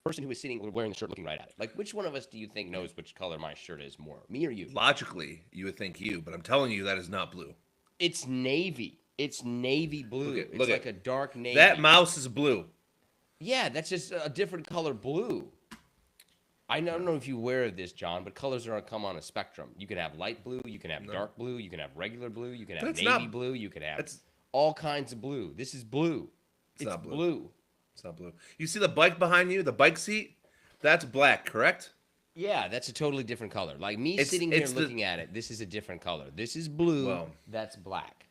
person who is sitting wearing the shirt looking right at it? Like, which one of us do you think knows which color my shirt is more, me or you? Logically, you would think you, but I'm telling you that is not blue. It's navy. It's navy Look blue. at It's look like at a dark that navy. mouse is blue. Yeah, that's just a different color blue. I don't No, know if you wear this, John, but colors are come on a spectrum. You can have light blue, you can have no, dark blue, you can have regular blue, you can have that's navy not. blue, you can have That's all kinds of blue. This is blue. it's It's not blue. blue. It's not blue. You see the bike behind you, the bike seat? That's black, correct? Yeah, that's a totally different color. Like me It's sitting here it's the looking at it, this is a different color. This is blue, well, that's black.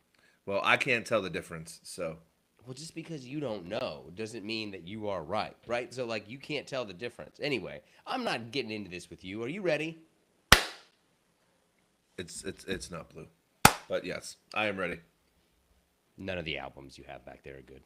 well, I can't tell the difference. So Well, just because you don't know doesn't mean that you are right, right? So, like, you can't tell the difference. Anyway, I'm not getting into this with you. Are you ready? it's not blue. But yes, I am ready. None of the albums you have back there are good.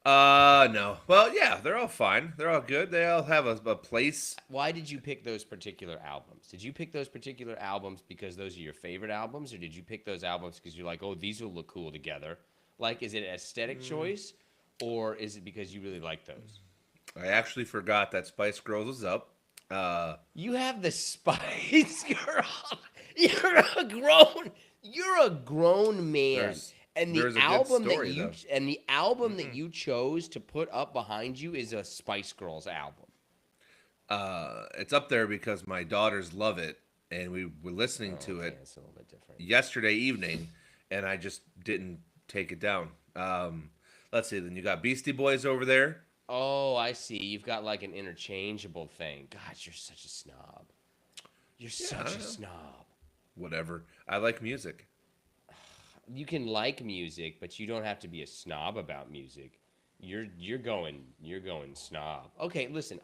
No. Well, yeah, they're all fine. They're all good. They all have a place. Why did you pick those particular albums? Did you pick those particular albums because those are your favorite albums, or did you pick those albums because you're like, oh, these will look cool together? Like, is it an aesthetic choice, or is it because you really like those? I actually forgot that Spice Girls was up. You have the Spice Girl. You're a grown man. There's And the there's a good album that story you though. and the album that you chose to put up behind you is a Spice Girls album. It's up there because my daughters love it, and we were listening Oh, to okay, it it's a little bit different. yesterday evening, and I just didn't take it down. Let's see. Then you got Beastie Boys over there. Oh, I see. You've got like an interchangeable thing. God, you're such a snob. You're Yeah, I such a don't know. snob. Whatever. I like music. You can like music, but you don't have to be a snob about music. You're going snob. Okay, listen,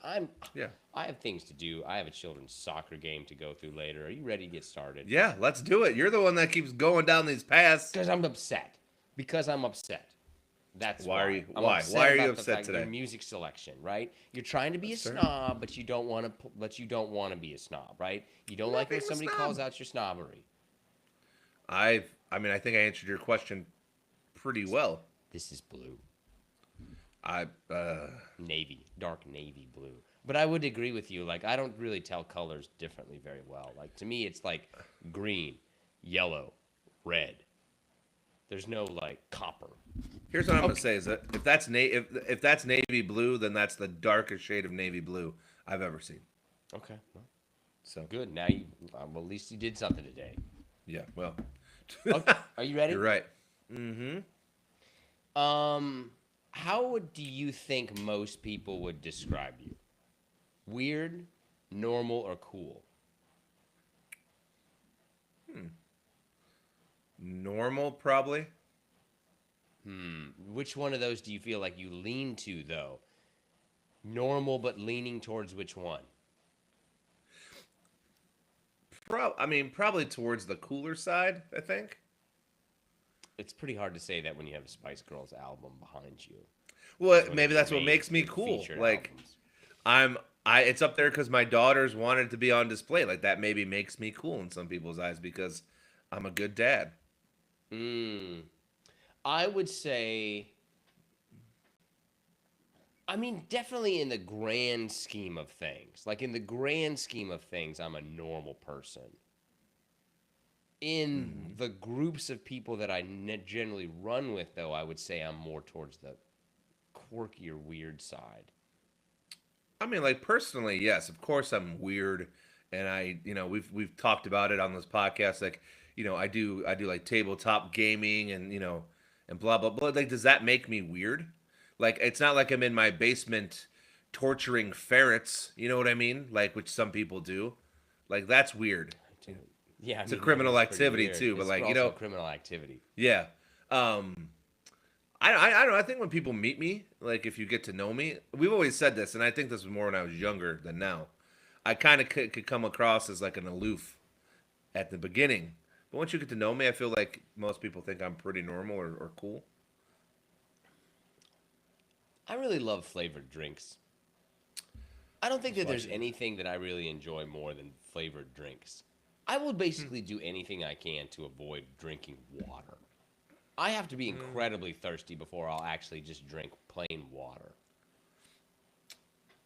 Yeah. I have things to do. I have a children's soccer game to go through later. Are you ready to get started? Yeah, let's do it. You're the one that keeps going down these paths. Because I'm upset. Because I'm upset. That's Why are why. you I'm why? upset Why are you about the upset fact today? your music selection, right? You're trying to be a That's fair. snob, but you don't want to. But you don't want to be a snob, right? You don't I'm not like when being a somebody snob. calls out your snobbery. I mean, I think I answered your question pretty well. This is blue, I navy, dark navy blue. But I would agree with you. Like I don't really tell colors differently very well. Like to me, it's like green, yellow, red. There's no like copper. Here's what I'm gonna Okay. say: is that if that's navy blue, then that's the darkest shade of navy blue I've ever seen. Okay. Well, So good. Now you. Well, at least you did something today. yeah, well, Okay. Are you ready? you're right. Mm-hmm. Do you think most people would describe you? Weird, normal, or cool? Normal, probably. Which one of those do you feel like you lean to, though? Normal, but leaning towards which one? I mean, probably towards the cooler side. I think. It's pretty hard to say that when you have a Spice Girls album behind you. Well, It's one of maybe your that's what main makes me cool. featured Like albums. it's up there because my daughters wanted to be on display. Like that maybe makes me cool in some people's eyes because I'm a good dad. Mm, I would say, I mean, definitely in the grand scheme of things. Like in the grand scheme of things, I'm a normal person. In the groups of people that I generally run with, though, I would say I'm more towards the quirky or weird side. I mean, like personally, yes, of course I'm weird, and we've talked about it on this podcast. Like, I do like tabletop gaming, and and blah blah blah. Like, does that make me weird? Like, it's not like I'm in my basement torturing ferrets. You know what I mean? Like, which some people do. Like, that's weird. Dude. Yeah, I It's a mean, that criminal is pretty activity weird. too. But It's like, also a criminal activity. yeah. I don't know. I think when people meet me, like if you get to know me, we've always said this, and I think this was more when I was younger than now. I kind of could come across as like an aloof at the beginning, but once you get to know me, I feel like most people think I'm pretty normal or cool. I really love flavored drinks. I don't think Just that there's watching. anything that I really enjoy more than flavored drinks. I will basically do anything I can to avoid drinking water. I have to be incredibly thirsty before I'll actually just drink plain water.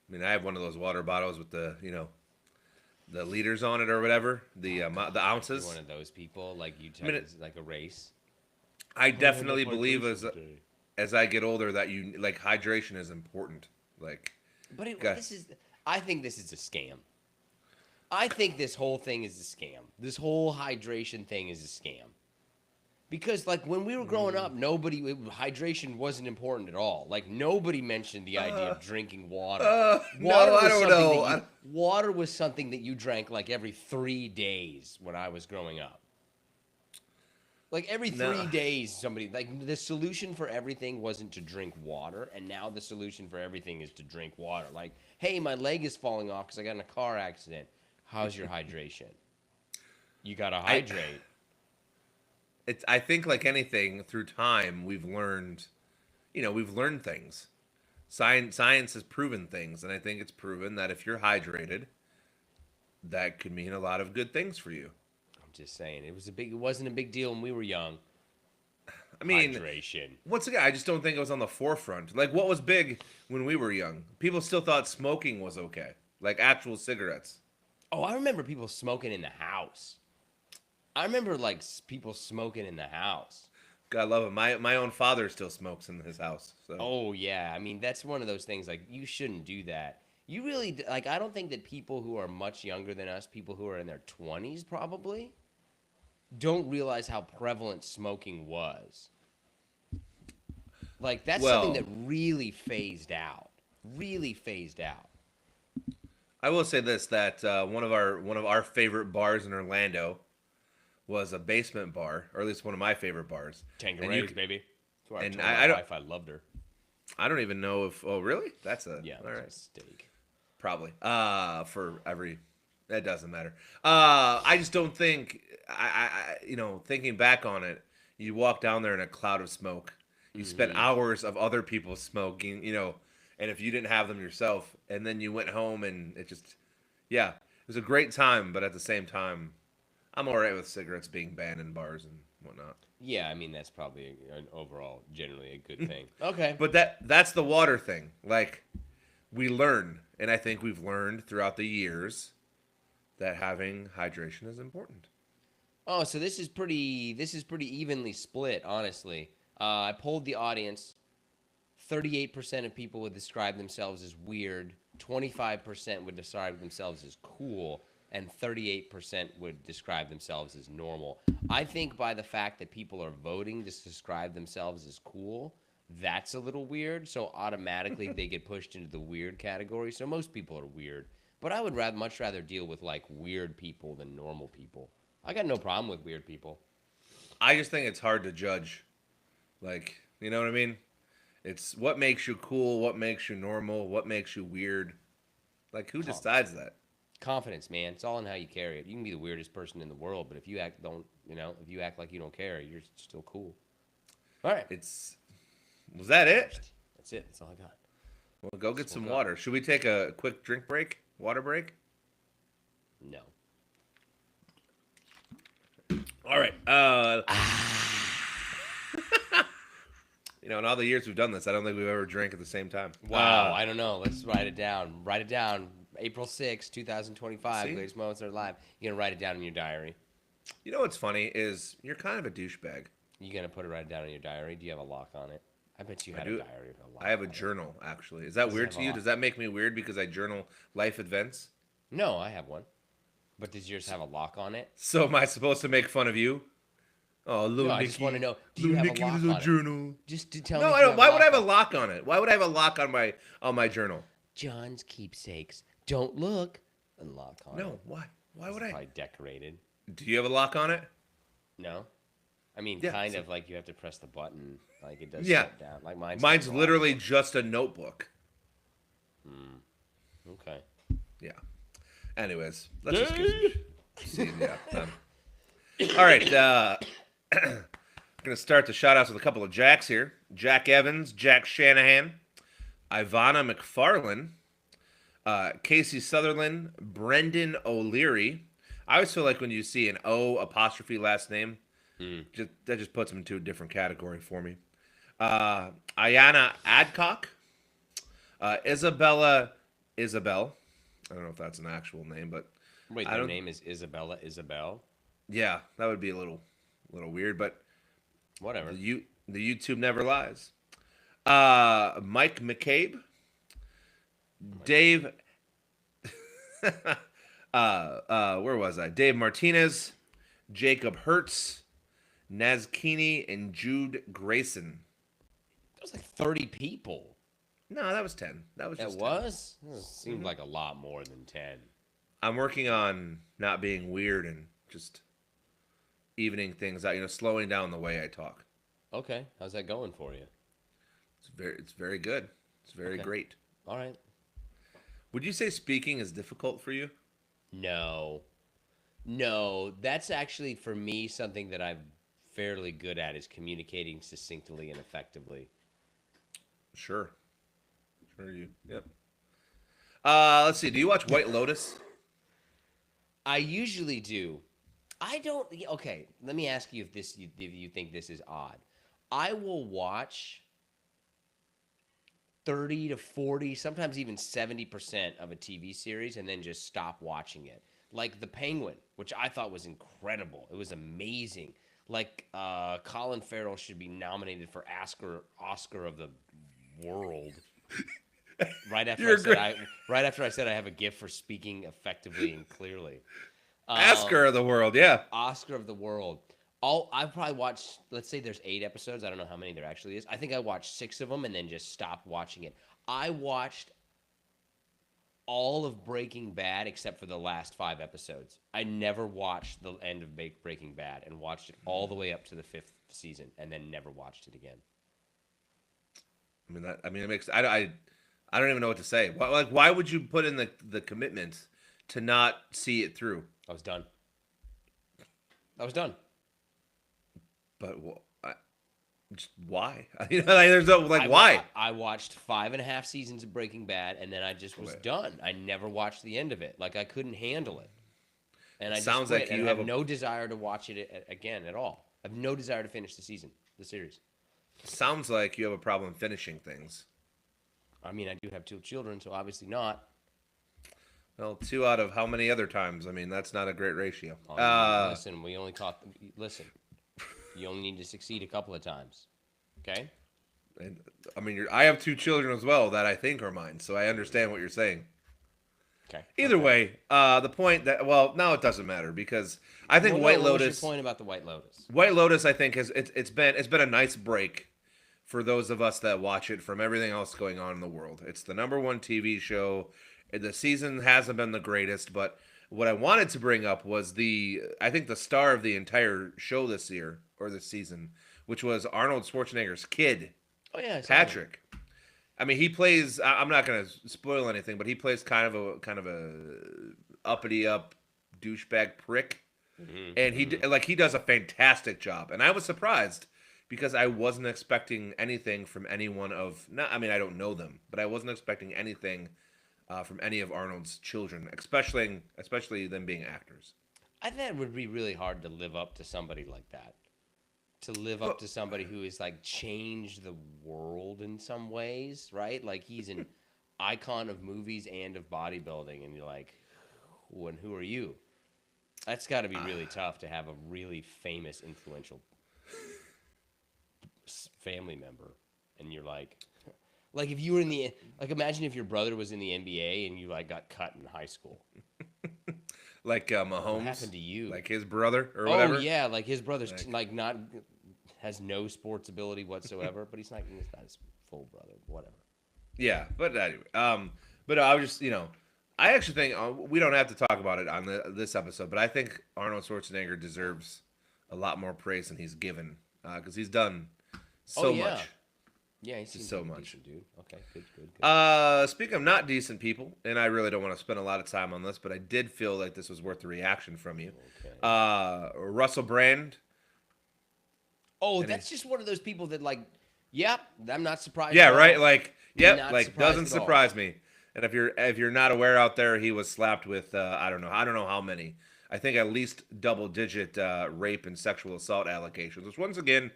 I mean, I have one of those water bottles with the, the liters on it or whatever, the You're ounces. one of those people, like you I mean, take it's like a race. I I had enough definitely believe hydration today. as I get older that like hydration is important. Like, But God, this is, I think this is a scam. I think this whole thing is a scam. This whole hydration thing is a scam. Because like when we were growing up, hydration wasn't important at all. Like nobody mentioned the idea of drinking water. no, I don't know. Water was something that you drank like every 3 days when I was growing up. Like every No. 3 days, somebody like the solution for everything wasn't to drink water, and now the solution for everything is to drink water. Like, hey, my leg is falling off because I got in a car accident. How's your hydration? You gotta hydrate. I think like anything through time we've learned things. Science has proven things, and I think it's proven that if you're hydrated, that could mean a lot of good things for you. I'm just saying, it wasn't a big deal when we were young. I mean, Hydration. once again, I just don't think it was on the forefront. Like what was big when we were young? People still thought smoking was okay, like actual cigarettes. Oh, I remember people smoking in the house. I remember like people smoking in the house. God love him. My own father still smokes in his house. So. Oh yeah, I mean that's one of those things like you shouldn't do that. You really like I don't think that people who are much younger than us, people who are in their 20s probably, don't realize how prevalent smoking was. Like that's something that really phased out. Really phased out. I will say this that one of our favorite bars in Orlando was a basement bar, or at least one of my favorite bars. Tanqueray's, baby. That's where and I told my I wife I loved her. I don't even know if. Oh, really? That's a Yeah, all right. mistake. Probably. For every. That doesn't matter. I just don't think. Thinking back on it, you walk down there in a cloud of smoke. You spent hours of other people smoking. And if you didn't have them yourself, and then you went home, and it just, yeah, it was a great time. But at the same time, I'm all right with cigarettes being banned in bars and whatnot. Yeah, I mean that's probably an overall generally a good thing. Okay. But that's the water thing. Like we learn, and I think we've learned throughout the years that having hydration is important. Oh, so this is pretty evenly split, honestly. I polled the audience. 38% of people would describe themselves as weird, 25% would describe themselves as cool, and 38% would describe themselves as normal. I think by the fact that people are voting to describe themselves as cool, that's a little weird. So automatically they get pushed into the weird category. So most people are weird. But I would much rather deal with like weird people than normal people. I got no problem with weird people. I just think it's hard to judge. Like, you know what I mean? It's what makes you cool, what makes you normal, what makes you weird. Like, who decides that? Confidence, man. It's all in how you carry it. You can be the weirdest person in the world, but if you act like you don't care, you're still cool. All right. Was that it? That's it. That's all I got. Well, go get some water. Should we take a quick drink break? Water break? No. All right. In all the years we've done this, I don't think we've ever drank at the same time. Wow. I don't know. Let's write it down. Write it down. April 6, 2025. Greatest moments in our life. You're going to write it down in your diary. You know what's funny is you're kind of a douchebag. You going to write it down in your diary? Do you have a lock on it? I bet you had a diary with a lock. I have a journal, actually. Is that weird to you? Does that make me weird because I journal life events? No, I have one. But does yours have a lock on it? So am I supposed to make fun of you? Oh, little Nicky. I just want to know. Do you have Nicky a lock little on journal. It? Just to tell me. No, I don't. Why would I have a lock on it? Why would I have a lock on my journal? John's keepsakes. Don't look. And lock on it. No, why? Why would I? Probably decorated. Do you have a lock on it? No. I mean, kind of like you have to press the button, like it does shut down. Like mine's literally just a notebook. Okay. Yeah. Anyways, let's just see. Yeah. All right. I'm gonna start the shout outs with a couple of Jacks here. Jack Evans, Jack Shanahan, Ivana McFarlane, Casey Sutherland, Brendan O'Leary. I always feel like when you see an O apostrophe last name, that just puts them into a different category for me. Ayana Adcock, Isabella Isabel. I don't know if that's an actual name, but Wait, I their don't. name is Isabella Isabel? Yeah, that would be a little weird, but Whatever. the YouTube never lies. Mike McCabe, Dave. Where was I? Dave Martinez, Jacob Hertz, Nazkini, and Jude Grayson. That was like 30 people. No, that was 10. That was It just 10. was? It seemed like a lot more than 10. I'm working on not being weird and just evening things out, slowing down the way I talk. Okay. How's that going for you? It's very good. It's very Okay. great. All right. Would you say speaking is difficult for you? No. No. That's actually, for me, something that I'm fairly good at is communicating succinctly and effectively. Sure. Yep. Let's see. Do you watch White Lotus? I usually do. I don't. Okay, let me ask you if you think this is odd. I will watch 30 to 40, sometimes even 70% of a TV series and then just stop watching it. Like The Penguin, which I thought was incredible. It was amazing. Like Colin Farrell should be nominated for Oscar of the world. Right after I said I have a gift for speaking effectively and clearly. Oscar of the world, yeah. Oscar of the world. I've probably watched, let's say there's 8 episodes. I don't know how many there actually is. I think I watched 6 of them and then just stopped watching it. I watched all of Breaking Bad except for the last 5 episodes. I never watched the end of Breaking Bad and watched it all the way up to the 5th season and then never watched it again. It makes I don't even know what to say. Why would you put in the commitment to not see it through? I was done. But just why? There's no why. I watched 5.5 seasons of Breaking Bad, and then I just was done. I never watched the end of it. Like I couldn't handle it, and I Sounds just quit, like you and have I have no desire to watch it again at all. I have no desire to finish the series. Sounds like you have a problem finishing things. I mean, I do have 2 children, so obviously not. Well, 2 out of how many other times? I mean, that's not a great ratio. Listen, listen. You only need to succeed a couple of times. Okay? And, I have 2 children as well that I think are mine, so I understand what you're saying. Okay. Either way, the point now it doesn't matter because I think White Lotus. What's your point about the White Lotus? White Lotus, I think, it's been a nice break for those of us that watch it from everything else going on in the world. It's the #1 TV show. The season hasn't been the greatest, but what I wanted to bring up was I think the star of the entire show this year or this season, which was Arnold Schwarzenegger's kid. Oh yeah, Patrick. I mean, he plays. I'm not going to spoil anything, but he plays kind of a uppity up douchebag prick, and he does a fantastic job. And I was surprised because I wasn't expecting anything from anyone of. Not, I mean, I don't know them, but I wasn't expecting anything from any of Arnold's children, especially them being actors. I think it would be really hard to live up to somebody like that. To live up to somebody who has like changed the world in some ways, right? Like he's an icon of movies and of bodybuilding, and you're like, who are you? That's got to be really tough to have a really famous, influential family member, and you're like if you were imagine if your brother was in the NBA and you like got cut in high school. Like Mahomes. What happened to you? Like his brother or whatever? Oh yeah, like his brother's has no sports ability whatsoever, but he's not his full brother, whatever. Yeah, but anyway, but I was just, I actually think we don't have to talk about it on this episode, but I think Arnold Schwarzenegger deserves a lot more praise than he's given because he's done so much. Yeah, he's so much, decent, dude. Okay, good. Speaking of not decent people, and I really don't want to spend a lot of time on this, but I did feel like this was worth the reaction from you. Okay. Russell Brand. Oh, that's just one of those people that yep, I'm not surprised. Yeah, right. Doesn't surprise me. And if you're not aware out there, he was slapped with I don't know how many. I think at least double-digit rape and sexual assault allegations. Which once again,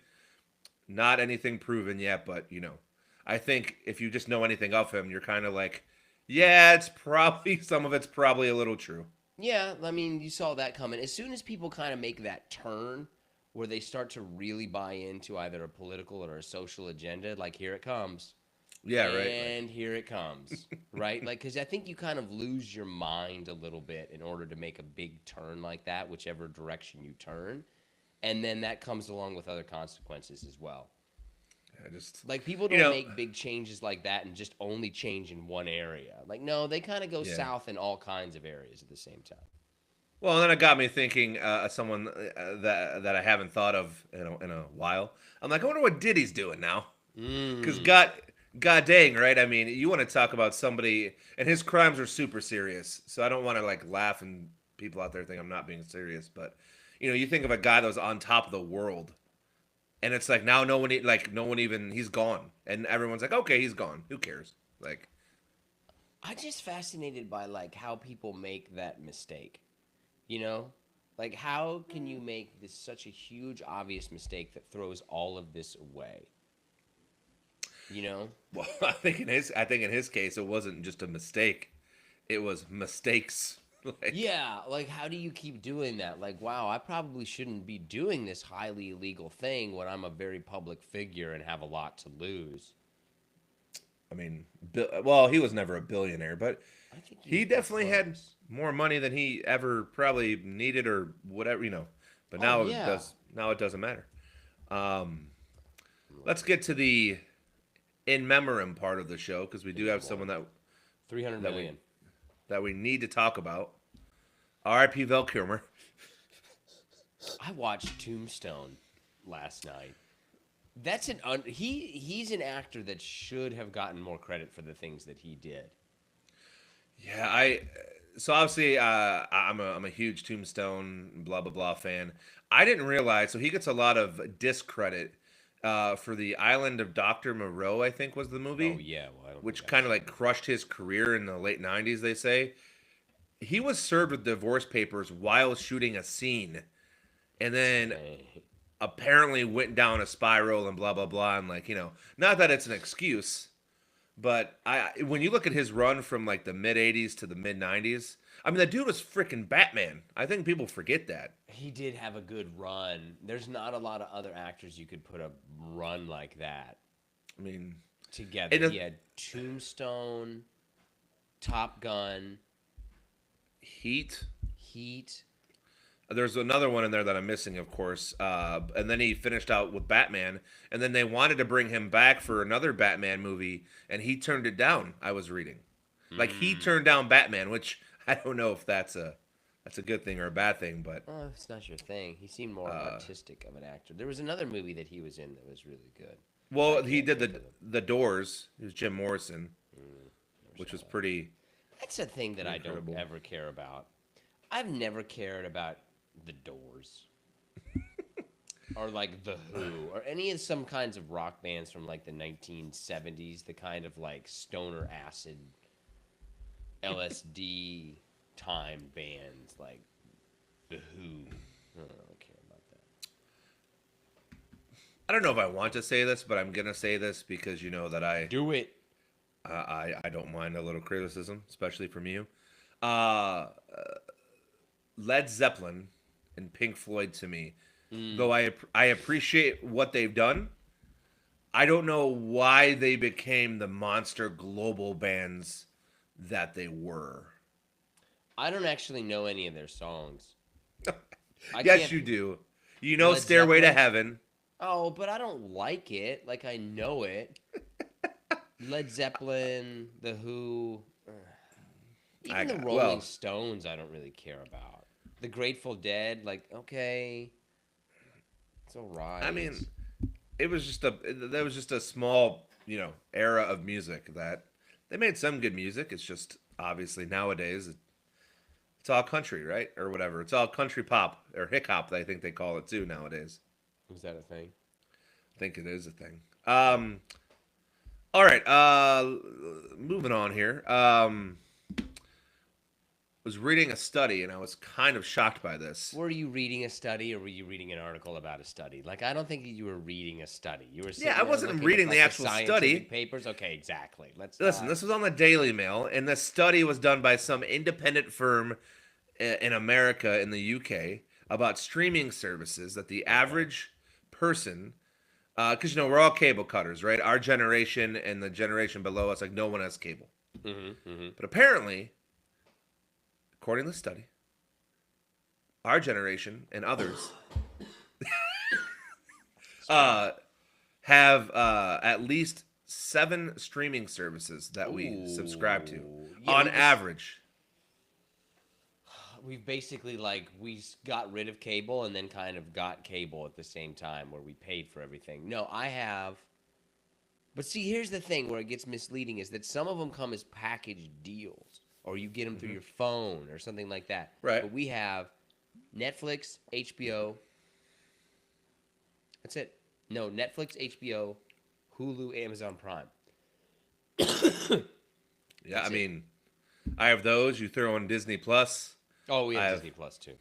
not anything proven yet, but I think if you just know anything of him, you're kind of like Yeah, it's probably some of it's probably a little true. Yeah, I mean, you saw that coming. As soon as people kind of make that turn where they start to really buy into either a political or a social agenda, like here it comes. Yeah, right, right. And here it comes, right? Like, because I think you kind of lose your mind a little bit in order to make a big turn like that, whichever direction you turn. And then that comes along with other consequences as well. I just, Like, people you don't know, make big changes like that and just only change in one area. Like, no, they kind of go yeah. south in all kinds of areas at the same time. Well, and then it got me thinking. Someone that I haven't thought of in a while. I'm like, I wonder what Diddy's doing now. Because Mm. God dang, right? I mean, you want to talk about somebody, and his crimes are super serious. So I don't want to like laugh and people out there think I'm not being serious, but you think of a guy that was on top of the world, and it's like now no one even he's gone, and everyone's like, okay, he's gone. Who cares? Like, I'm just fascinated by, like, how people make that mistake. You know? Like, how can you make this such a huge, obvious mistake that throws all of this away? You know? well, I think in his case, it wasn't just a mistake; it was mistakes. like, Yeah, like, how do you keep doing that? Like, wow, I probably shouldn't be doing this highly illegal thing when I'm a very public figure and have a lot to lose. I mean, well, he was never a billionaire, but I think he he was pretty definitely had close. more money than he ever probably needed or whatever. But Oh, now it yeah. does. Now it doesn't matter. Um, I'm let's looking. get to the in memoriam part of the show because we In do have someone memoriam. 300 that we million. that we need to talk about. R.I.P. Val Kilmer. I watched Tombstone last night. That's he's an actor that should have gotten more credit for the things that he did. Yeah, I. So obviously, I'm a huge Tombstone blah blah blah fan. I didn't realize. So he gets a lot of discredit for the Island of Doctor Moreau. I think was the Oh movie, yeah, well I don't think which I've kind of seen like crushed his career in the late '90s. They say he was served with divorce papers while shooting a scene, and then that. apparently went down a spiral and blah blah blah. And like not that it's an excuse, but I when you look at his run from like the mid '80s to the mid '90s, I mean that dude was freaking Batman. I think people forget that. He did have a good run. There's not a lot of other actors you could put a run like that I mean, together. and He had Tombstone, Top Gun, Heat. Heat. There's another one in there that I'm missing, of course. And then he finished out with Batman, and then they wanted to bring him back for another Batman movie, and he turned it down. I was reading, like he Mm. turned down Batman, which I don't know if that's a good thing or a bad thing, but Oh, it's not your thing. He seemed more uh, artistic of an actor. There was another movie that he was in that was really good, but I well, he can't did think of it. the Doors. It was Jim Morrison, Never which saw was that. That's a thing that pretty I don't incredible. ever care about. I've never cared about the Doors or like the Who or any of some kinds of rock bands from like the 1970s, the kind of like stoner acid LSD time bands like the Who. I don't care about that. I don't know if I want to say this, but I'm gonna say this because you know that Do it. I don't mind a little criticism, especially from you. Uh, Led Zeppelin and Pink Floyd to me, Mm. though I appreciate what they've done. I don't know why they became the monster global bands that they were. I don't actually know any of their songs. I Yes, can't. you do. You know Led Stairway to Zeppelin? Heaven. Oh, but I don't like it. Like I know it. Led Zeppelin, The Who, I even the got Rolling well. Stones, I don't really care about. The Grateful Dead, like okay, it's all I right. mean, there was just a small era of music that they made some good music. It's just obviously nowadays it's all country, right, or whatever. It's all country pop or hip hop. I think they call it too nowadays. Was that a thing? I think it is a thing. Hmm. All right. Moving on here. was reading a study, and I was kind of shocked by this. Were you reading a study, or were you reading an article about a study? Like, I don't think you were reading a study. You were Yeah, sitting I there wasn't looking at reading the like actual scientific study. papers. Okay, exactly. Let's Listen, not. this was on the Daily Mail, and the study was done by some independent firm in America, in the UK, about streaming services that the Okay. average person, because we're all cable cutters, right? Our generation and the generation below us, like no one has cable. Mm-hmm. But apparently, according to the study, our generation and others uh, have at least 7 streaming services that we subscribe to Yeah, on average. we've basically we got rid of cable and then kind of got cable at the same time where we paid for everything. No, I have. But see, here's the thing where it gets misleading is that some of them come as package deals, or you get them through your phone or something like that. Right. But we have Netflix, HBO. That's it. No, Netflix, HBO, Hulu, Amazon Prime. Yeah, That's I it. mean, I have those. You throw in Disney Plus. Oh, we I have have. Disney Plus too.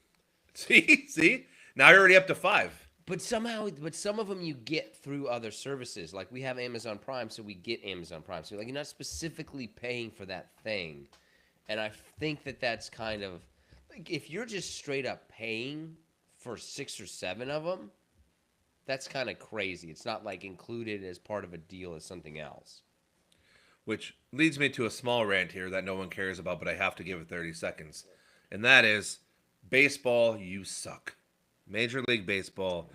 See, now you're already up to 5. But some of them you get through other services. Like we have Amazon Prime, so we get Amazon Prime. So like you're not specifically paying for that thing. And I think that that's kind of like if you're just straight up paying for 6 or 7 of them, that's kind of crazy. It's not like included as part of a deal as something else. Which leads me to a small rant here that no one cares about, but I have to give it 30 seconds. And that is baseball, you suck. Major League Baseball,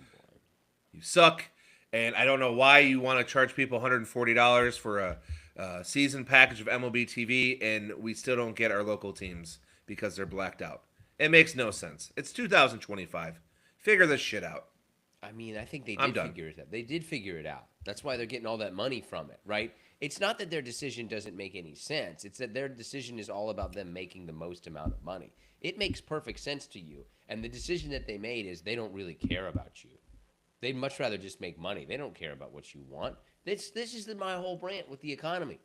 you suck. And I don't know why you want to charge people $140 for a season package of MLB TV, and we still don't get our local teams because they're blacked out. It makes no sense. It's 2025. Figure this shit out. I mean, I think they I'm did done. figure it out. They did figure it out. That's why they're getting all that money from it, right? It's not that their decision doesn't make any sense. It's that their decision is all about them making the most amount of money. It makes perfect sense to you. And the decision that they made is they don't really care about you. They'd much rather just make money. They don't care about what you want. This is my whole rant with the economy.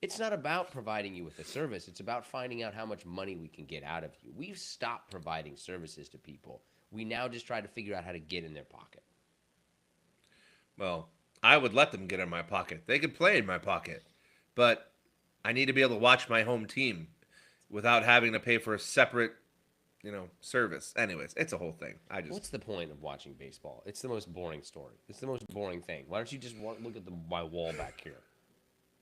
It's not about providing you with a service. It's about finding out how much money we can get out of you. We've stopped providing services to people. We now just try to figure out how to get in their pocket. Well, I would let them get in my pocket. They could play in my pocket. But I need to be able to watch my home team without having to pay for a separate, service. Anyways, it's a whole thing. What's the point of watching baseball? It's the most boring story. It's the most boring thing. Why don't you just look at my wall back here?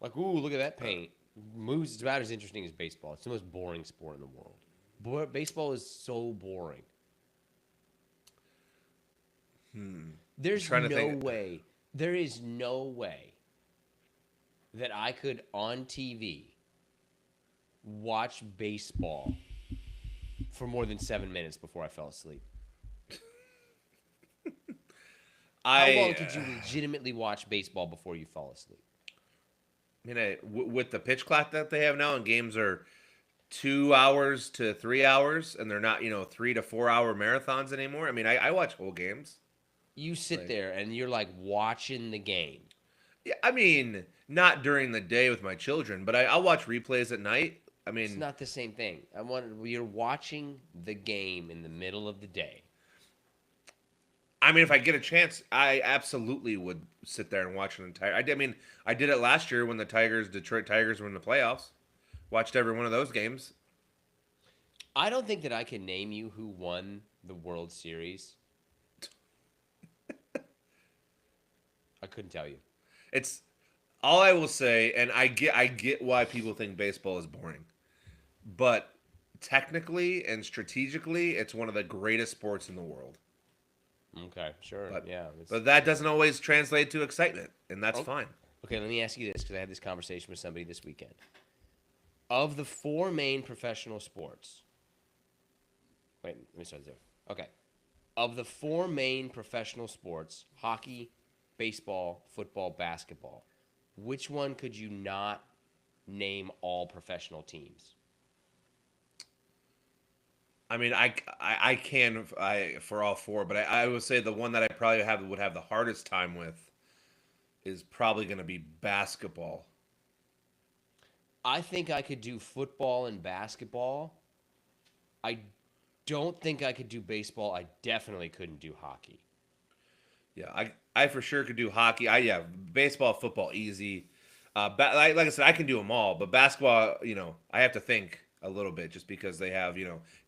Like, ooh, look at that paint. Moves. It's about as interesting as baseball. It's the most boring sport in the world. Baseball is so boring. There's trying to no think. way. There is no way that I could on TV watch baseball for more than 7 minutes before I fell asleep. How long could you legitimately watch baseball before you fall asleep? With the pitch clock that they have now, and games are 2 hours to 3 hours, and they're not 3 to 4 hour marathons anymore. I mean, I watch whole games. You sit there and you're like watching the game. Yeah, I mean, not during the day with my children, but I'll watch replays at night. I mean, It's not the same thing. You're watching the game in the middle of the day. if I get a chance, I absolutely would sit there and watch an entire. I did it last year when the Detroit Tigers were in the playoffs. Watched every one of those games. I don't think that I can name you who won the World Series. I couldn't tell you. It's all I will say, and I get why people think baseball is boring, but technically and strategically, it's one of the greatest sports in the world. Okay, sure. Yeah. But that doesn't always translate to excitement, and that's fine. Okay, let me ask you this because I had this conversation with somebody this weekend. Of the 4 main professional sports, wait, let me start there. Okay. Of the 4 main professional sports, hockey, baseball, football, basketball, which one could you not name all professional teams? I mean, I can for all 4, but I would say the one that I probably would have the hardest time with is probably going to be basketball. I think I could do football and basketball, I don't think I could do baseball. I definitely couldn't do hockey. Yeah, I for sure could do hockey. Yeah, baseball, football, easy. Like I said, I can do them all. But basketball, I have to think a little bit just because they have,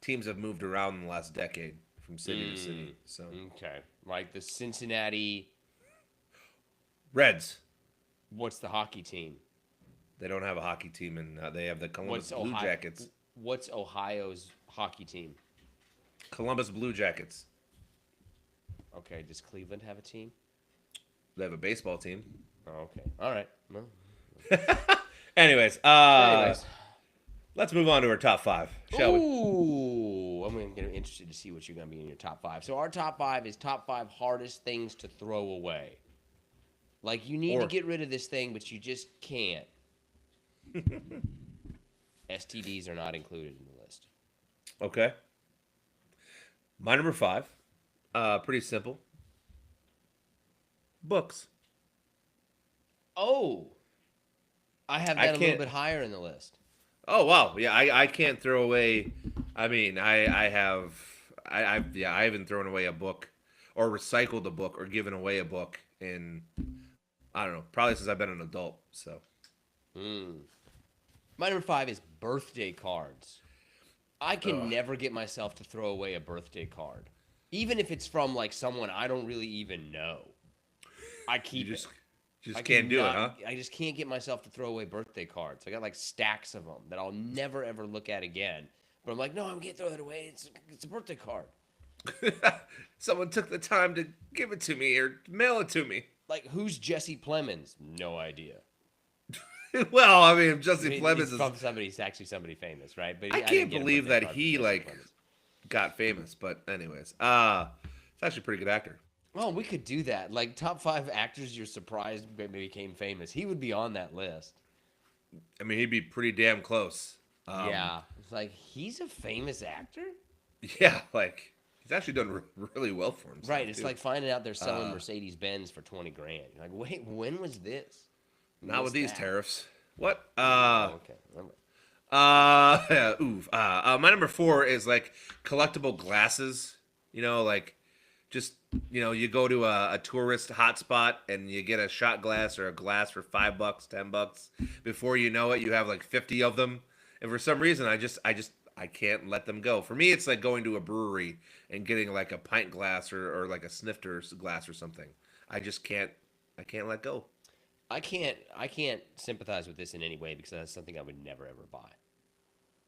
teams have moved around in the last decade from city to city. So Okay. Like the Cincinnati, Reds, what's the hockey team? they don't have a hockey team, and they have the Columbus What's Blue Ohio? Jackets. What's Ohio's hockey team? Columbus Blue Jackets. Okay. Does Cleveland have a team? They have a baseball team. Oh, okay. All right. Well, Anyways, anyways. let's move on to our top 5, shall we? Ooh, I'm going to be interested to see what you're going to be in your top 5. So our top 5 is top 5 hardest things to throw away. Like you need to get rid of this thing, but you just can't. STDs are not included in the list. Okay. My number 5, pretty simple. Books. Oh, I have that a little bit higher in the list. Oh wow, yeah, I can't throw away. I mean, I haven't thrown away a book, or recycled a book, or given away a book in, I don't know, probably since I've been an adult. So, My number 5 is birthday cards. I can never get myself to throw away a birthday card, even if it's from like someone I don't really even know. I keep it. Just can't do it, huh? I just can't get myself to throw away birthday cards. I got like stacks of them that I'll never ever look at again. But I'm like, no, I can't throw that away. It's a birthday card. Someone took the time to give it to me or mail it to me. Like, who's Jesse Plemons? No idea. Well, I mean, Jesse Plemons is from somebody famous, right? But I can't believe that he got famous. But anyways, it's actually a pretty good actor. Oh, we could do that. Like top 5 actors you're surprised became famous. He would be on that list. I mean, he'd be pretty damn close. Yeah, it's like he's a famous actor. Yeah, like he's actually done really well for himself. Right, it's too. like finding out they're selling Mercedes Benz for $20,000. You're like, wait, when was this? Not with these tariffs. What? Okay. My number 4 is like collectible glasses. Like just you go to a tourist hotspot and you get a shot glass or a glass for $5, $10. Before you know it, you have like 50 of them. And for some reason, I can't let them go. For me, it's like going to a brewery and getting like a pint glass or like a snifter glass or something. I can't let go. I can't sympathize with this in any way because that's something I would never ever buy.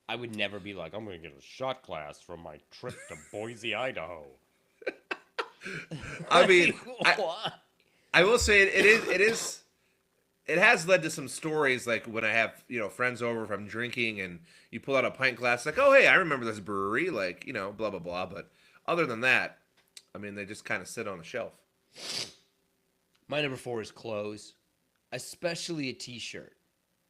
I would never be like, I'm going to get a shot glass from my trip to Boise, Idaho. I mean, I will say it has led to some stories like when I have, friends over if I'm drinking and you pull out a pint glass like, oh, hey, I remember this brewery, like, blah, blah, blah. But other than that, I mean, they just kind of sit on a shelf. My number 4 is clothes, especially a t-shirt.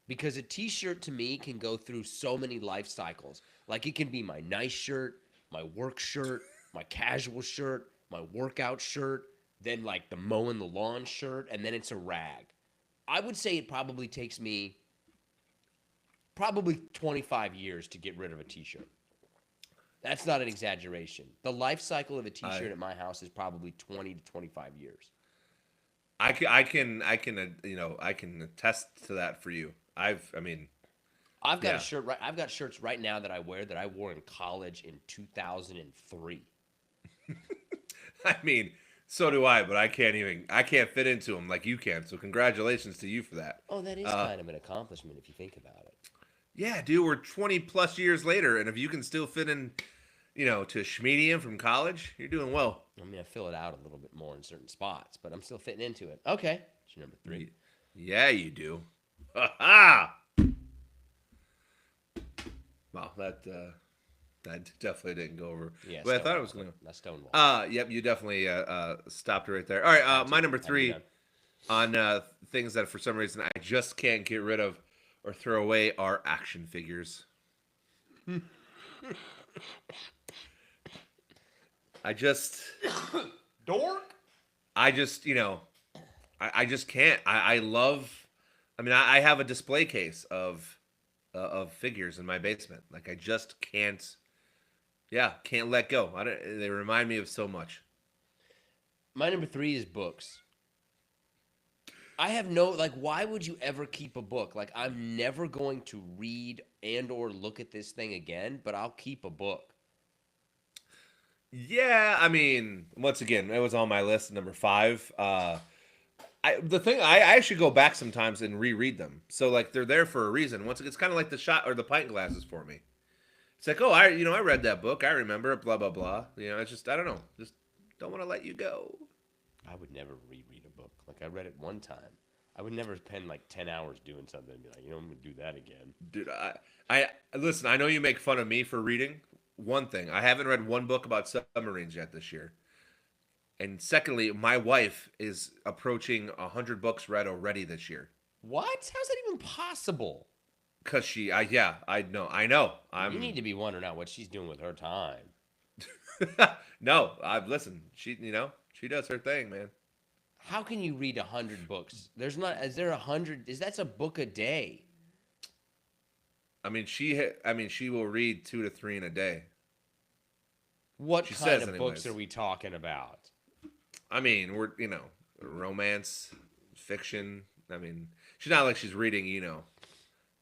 Because a t-shirt to me can go through so many life cycles. Like it can be my nice shirt, my work shirt, my casual shirt, my workout shirt, then like the mowing the lawn shirt, and then it's a rag. I would say it probably takes me 25 years to get rid of a t-shirt. That's not an exaggeration. The life cycle of a t-shirt at my house is probably 20 to 25 years. I can attest to that for you. I've got a shirt right. I've got shirts right now that I wear that I wore in college in 2003. I mean, so do I, but I can't fit into them like you can. So congratulations to you for that. Oh, that is kind of an accomplishment if you think about it. Yeah, dude, we're 20 plus years later, and if you can still fit in, to a schmedium from college, you're doing well. I mean, I fill it out a little bit more in certain spots, but I'm still fitting into it. Okay, it's your number 3. Yeah, you do. Ha! Wow, that definitely didn't go over. Yeah, but I thought it was gonna. That's Stonewall. Yep, you definitely stopped it right there. All right, my number 3 on things that for some reason I just can't get rid of or throw away are action figures. I just dork. I just I just can't. I love. I mean, I have a display case of figures in my basement. Like I just can't Yeah, can't let go. They remind me of so much. My number 3 is books. I have no, like, why would you ever keep a book? Like, I'm never going to read and or look at this thing again, but I'll keep a book. Yeah, I mean, once again, it was on my list, number 5. I actually go back sometimes and reread them. So like they're there for a reason. Once it's kind of like the shot or the pint glasses for me. It's like, oh, I read that book. I remember it. Blah blah blah. It's just I don't know. Just don't want to let you go. I would never reread a book. Like, I read it one time. I would never spend like 10 hours doing something and be like, I'm going to do that again. Dude, I listen. I know you make fun of me for reading. One thing, I haven't read one book about submarines yet this year. And secondly, my wife is approaching 100 books read already this year. What? How's that even possible? Cause yeah, I know. You need to be wondering out what she's doing with her time. No, listen. She does her thing, man. How can you read 100 books? Is there 100? That's a book a day. I mean, she will read 2 to 3 in a day. What kind of books are we talking about? I mean, we're romance, fiction. I mean, she's not like she's reading, well,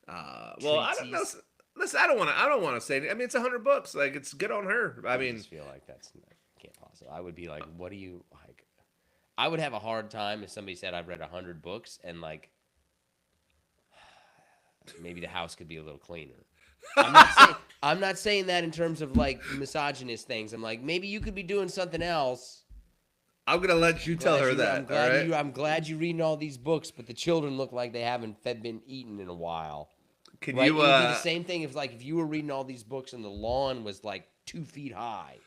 I don't know. Listen, I don't want to say. I mean, it's 100 books. Like, it's good on her. I mean, just feel like can't possibly. I would be like, what do you like? I would have a hard time if somebody said I've read 100 books and like maybe the house could be a little cleaner. I'm not saying that in terms of like misogynist things. I'm like, maybe you could be doing something else. I'm gonna let you tell her that. I'm glad you're reading all these books, but the children look like they haven't been eaten in a while. Can right? you? It would be the same thing if you were reading all these books and the lawn was like 2 feet high.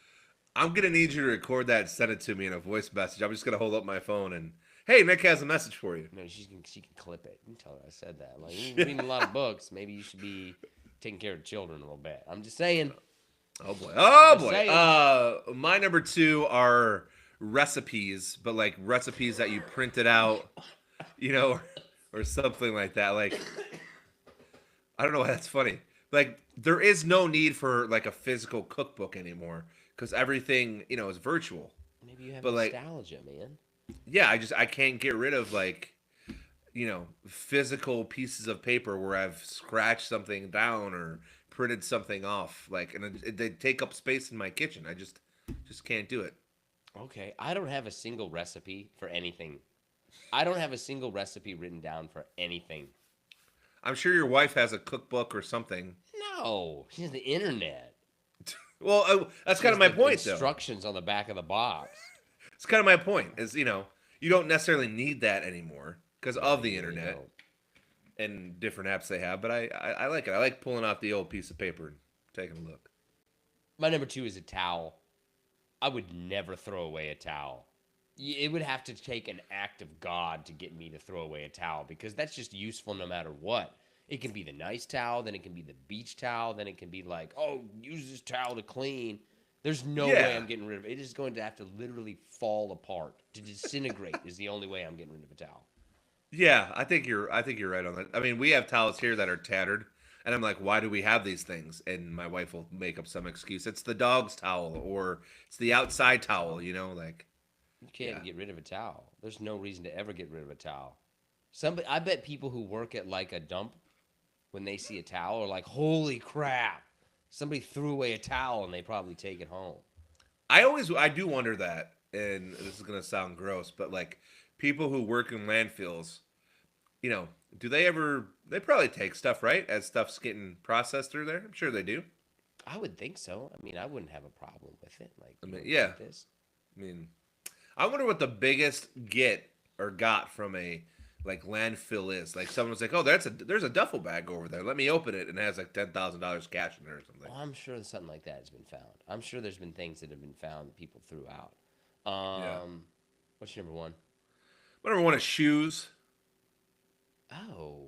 I'm gonna need you to record that and send it to me in a voice message. I'm just gonna hold up my phone and, hey, Nick has a message for you. No, she can clip it. You can tell her I said that. Like, you're reading a lot of books. Maybe you should be taking care of the children a little bit. I'm just saying. Oh boy. Oh boy. My number 2 are recipes, but like recipes that you printed out, or something like that. Like, I don't know why that's funny. Like, there is no need for like a physical cookbook anymore because everything, is virtual. Maybe you have nostalgia, man. Yeah, I can't get rid of like, physical pieces of paper where I've scratched something down or printed something off. Like, and they take up space in my kitchen. I just can't do it. Okay, I don't have a single recipe for anything. I don't have a single recipe written down for anything. I'm sure your wife has a cookbook or something. No, she has the internet. Well, that's kind of my point, though. Instructions on the back of the box. It's kind of my point. Is you don't necessarily need that anymore because of the internet and different apps they have. But I like it. I like pulling out the old piece of paper and taking a look. My number 2 is a towel. I would never throw away a towel. It would have to take an act of God to get me to throw away a towel because that's just useful no matter what. It can be the nice towel, then it can be the beach towel, then it can be like, oh, use this towel to clean. There's no way I'm getting rid of it. It is going to have to literally fall apart. To disintegrate is the only way I'm getting rid of a towel. Yeah, I think you're right on that. I mean, we have towels here that are tattered. And I'm like, why do we have these things? And my wife will make up some excuse. It's the dog's towel or it's the outside towel, like. You can't get rid of a towel. There's no reason to ever get rid of a towel. I bet people who work at like a dump, when they see a towel, are like, holy crap. Somebody threw away a towel and they probably take it home. I do wonder that, and this is going to sound gross, but like people who work in landfills, do they probably take stuff, right? As stuff's getting processed through there? I'm sure they do. I would think so. I mean, I wouldn't have a problem with it. Like, this. I mean, I wonder what the biggest got from a like landfill is. Like someone's like, oh, there's a duffel bag over there. Let me open it, and it has like $10,000 cash in there or something. Oh, I'm sure something like that has been found. I'm sure there's been things that have been found that people threw out. What's your number 1? My number 1 is shoes. Oh.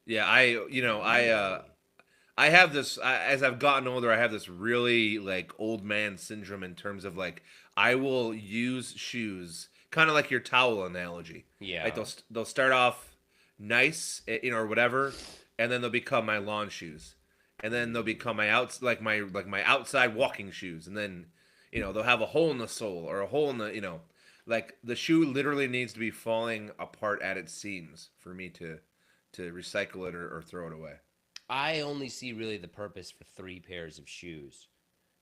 Yeah, I have this, as I've gotten older, I have this really like old man syndrome in terms of like, I will use shoes, kind of like your towel analogy. Yeah. Like they'll start off nice, or whatever, and then they'll become my lawn shoes. and then they'll become my my outside walking shoes, and then they'll have a hole in the sole or a hole in the like the shoe literally needs to be falling apart at its seams for me to recycle it or throw it away. I only see really the purpose for 3 pairs of shoes.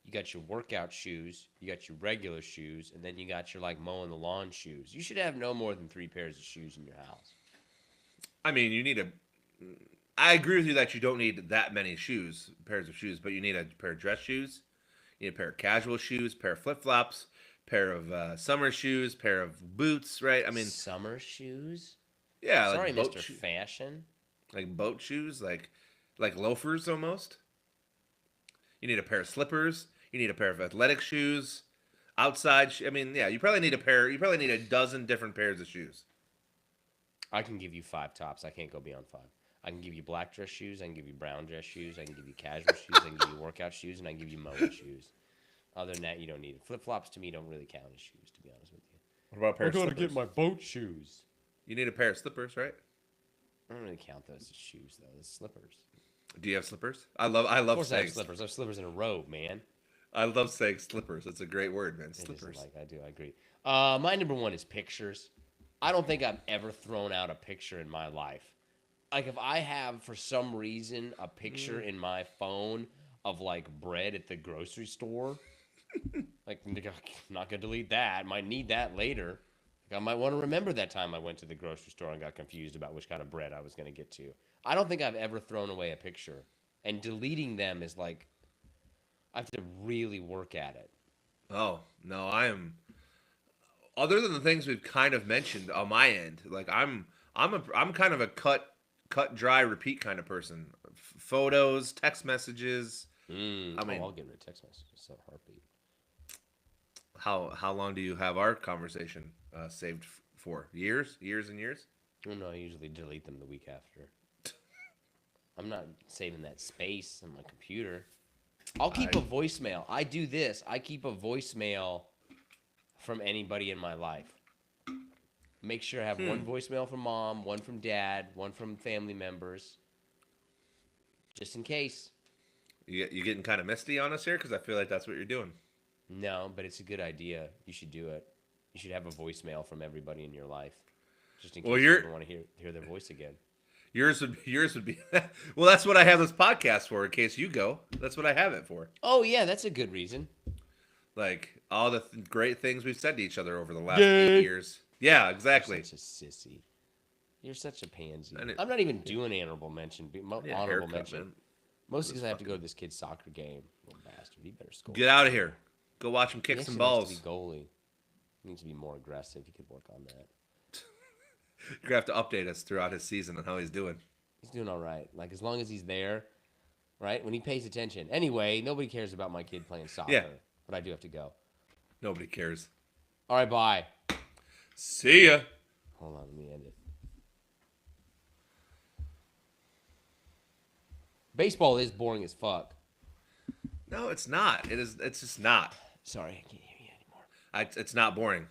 You got your workout shoes, you got your regular shoes, and then you got your like mowing the lawn shoes. You should have no more than 3 pairs of shoes in your house. I mean, I agree with you that you don't need that many pairs of shoes, but you need a pair of dress shoes, you need a pair of casual shoes, pair of flip-flops, pair of summer shoes, pair of boots, right? I mean, summer shoes? yeah, Sorry, like boat Mr. Fashion. like boat shoes, like loafers almost. You need a pair of slippers. You need a pair of athletic shoes. Outside, I mean, yeah, you probably need a dozen different pairs of shoes. I can give you 5 tops. I can't go beyond 5. I can give you black dress shoes. I can give you brown dress shoes. I can give you casual shoes. I can give you workout shoes, and I can give you mowing shoes. Other than that, you don't need it. Flip flops to me don't really count as shoes, to be honest with you. What about a pair of slippers? I gotta get my boat shoes. You need a pair of slippers, right? I don't really count those as shoes, though. They're slippers. Do you have slippers? I love Of course, I saying have slippers. I have slippers in a robe, man. I love saying slippers. It's a great word, man. Slippers. Like I do. I agree. My number 1 is pictures. I don't think I've ever thrown out a picture in my life. Like if I have for some reason a picture in my phone of like bread at the grocery store, like I'm not gonna delete that. Might need that later. Like, I might want to remember that time I went to the grocery store and got confused about which kind of bread I was gonna get to. I don't think I've ever thrown away a picture, and deleting them is like I have to really work at it. Oh no, I am. Other than the things we've kind of mentioned on my end, like I'm kind of a cut dry repeat kind of person. Photos, text messages. I mean, I'll get rid of text messages. So heartbeat. How long do you have our conversation saved for? Years and years? Well, no, I usually delete them the week after. I'm not saving that space on my computer. I'll keep a voicemail. I do this. I keep a voicemail from anybody in my life. Make sure I have one voicemail from mom, one from dad, one from family members, just in case. You getting kind of misty on us here? Because I feel like that's what you're doing. No, but it's a good idea. You should do it. You should have a voicemail from everybody in your life, just in case you ever want to hear their voice again. Yours would be well. That's what I have this podcast for. In case you go, that's what I have it for. Oh yeah, that's a good reason. Like all the great things we've said to each other over the last 8 years. Yeah, exactly. You're such a sissy. You're such a pansy. I'm not even doing honorable mention. Honorable mention. Man. Mostly because I have to go to this kid's soccer game. Little bastard. He better score. Get out of here. Go watch him kick some balls. He needs to be goalie. He needs to be more aggressive. He could work on that. You're going to have to update us throughout his season on how he's doing. He's doing all right. Like, as long as he's there, right? When he pays attention. Anyway, nobody cares about my kid playing soccer. Yeah. But I do have to go. Nobody cares. All right, bye. See ya. Hold on, let me end it. Baseball is boring as fuck. No, it's not. It's just not. Sorry, I can't hear you anymore. It's not boring.